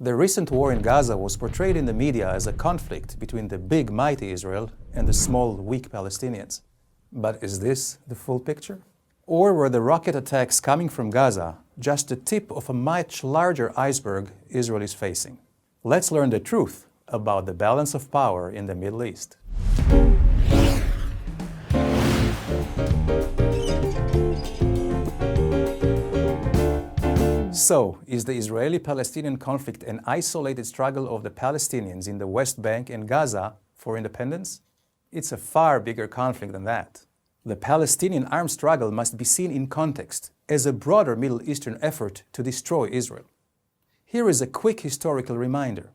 The recent war in Gaza was portrayed in the media as a conflict between the big, mighty Israel and the small, weak Palestinians. But is this the full picture? Or were the rocket attacks coming from Gaza just the tip of a much larger iceberg Israel is facing? Let's learn the truth about the balance of power in the Middle East. So, is the Israeli-Palestinian conflict an isolated struggle of the Palestinians in the West Bank and Gaza for independence? It's a far bigger conflict than that. The Palestinian armed struggle must be seen in context as a broader Middle Eastern effort to destroy Israel. Here is a quick historical reminder.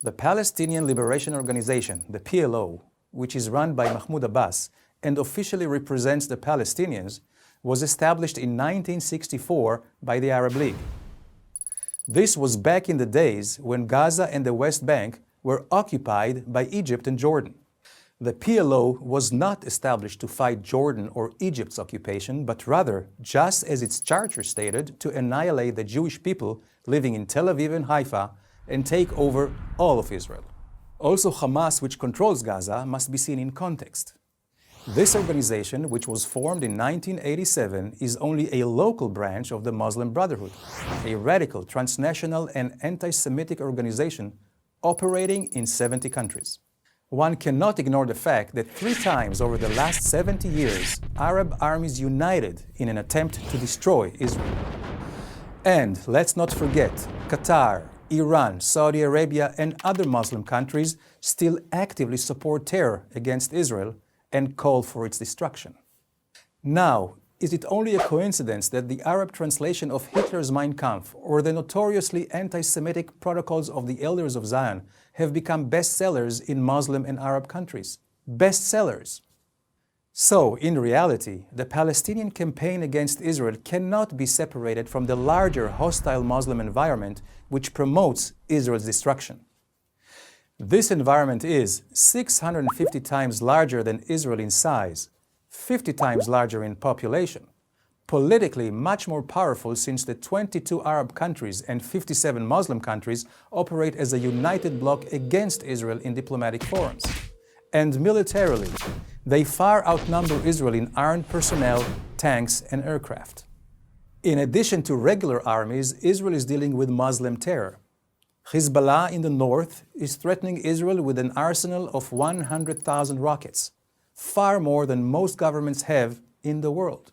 The Palestinian Liberation Organization, the PLO, which is run by Mahmoud Abbas and officially represents the Palestinians, was established in 1964 by the Arab League. This was back in the days when Gaza and the West Bank were occupied by Egypt and Jordan. The PLO was not established to fight Jordan or Egypt's occupation, but rather, just as its charter stated, to annihilate the Jewish people living in Tel Aviv and Haifa and take over all of Israel. Also, Hamas, which controls Gaza, must be seen in context. This organization, which was formed in 1987, is only a local branch of the Muslim Brotherhood, a radical, transnational and anti-Semitic organization operating in 70 countries. One cannot ignore the fact that 3 times over the last 70 years, Arab armies united in an attempt to destroy Israel. And let's not forget, Qatar, Iran, Saudi Arabia and other Muslim countries still actively support terror against Israel and call for its destruction. Now, is it only a coincidence that the Arab translation of Hitler's Mein Kampf or the notoriously anti-Semitic Protocols of the Elders of Zion have become bestsellers in Muslim and Arab countries? Bestsellers! So, in reality, the Palestinian campaign against Israel cannot be separated from the larger hostile Muslim environment which promotes Israel's destruction. This environment is 650 times larger than Israel in size, 50 times larger in population, politically much more powerful since the 22 Arab countries and 57 Muslim countries operate as a united bloc against Israel in diplomatic forums. And militarily, they far outnumber Israel in armed personnel, tanks and aircraft. In addition to regular armies, Israel is dealing with Muslim terror. Hezbollah in the north is threatening Israel with an arsenal of 100,000 rockets, far more than most governments have in the world.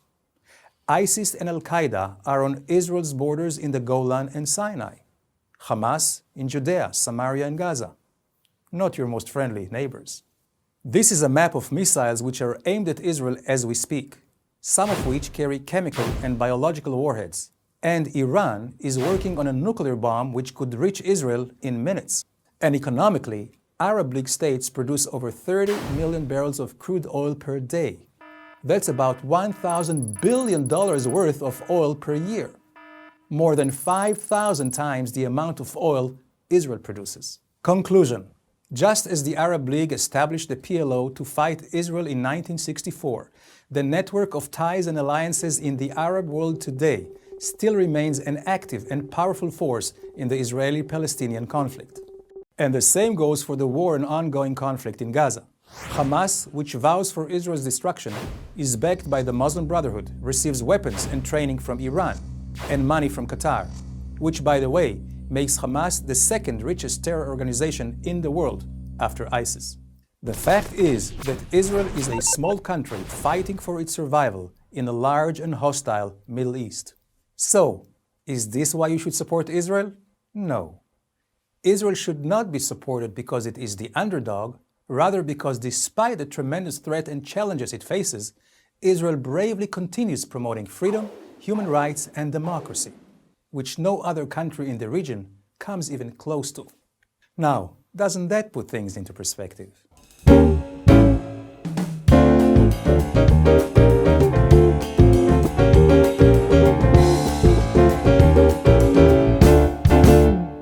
ISIS and Al-Qaeda are on Israel's borders in the Golan and Sinai. Hamas in Judea, Samaria and Gaza. Not your most friendly neighbors. This is a map of missiles which are aimed at Israel as we speak, some of which carry chemical and biological warheads. And Iran is working on a nuclear bomb which could reach Israel in minutes. And economically, Arab League states produce over 30 million barrels of crude oil per day. That's about $1,000 billion worth of oil per year. More than 5,000 times the amount of oil Israel produces. Conclusion. Just as the Arab League established the PLO to fight Israel in 1964, the network of ties and alliances in the Arab world today still remains an active and powerful force in the Israeli-Palestinian conflict. And the same goes for the war and ongoing conflict in Gaza. Hamas, which vows for Israel's destruction, is backed by the Muslim Brotherhood, receives weapons and training from Iran, and money from Qatar, which, by the way, makes Hamas the second richest terror organization in the world after ISIS. The fact is that Israel is a small country fighting for its survival in a large and hostile Middle East. So, is this why you should support Israel? No. Israel should not be supported because it is the underdog, rather because despite the tremendous threat and challenges it faces, Israel bravely continues promoting freedom, human rights and democracy, which no other country in the region comes even close to. Now, doesn't that put things into perspective?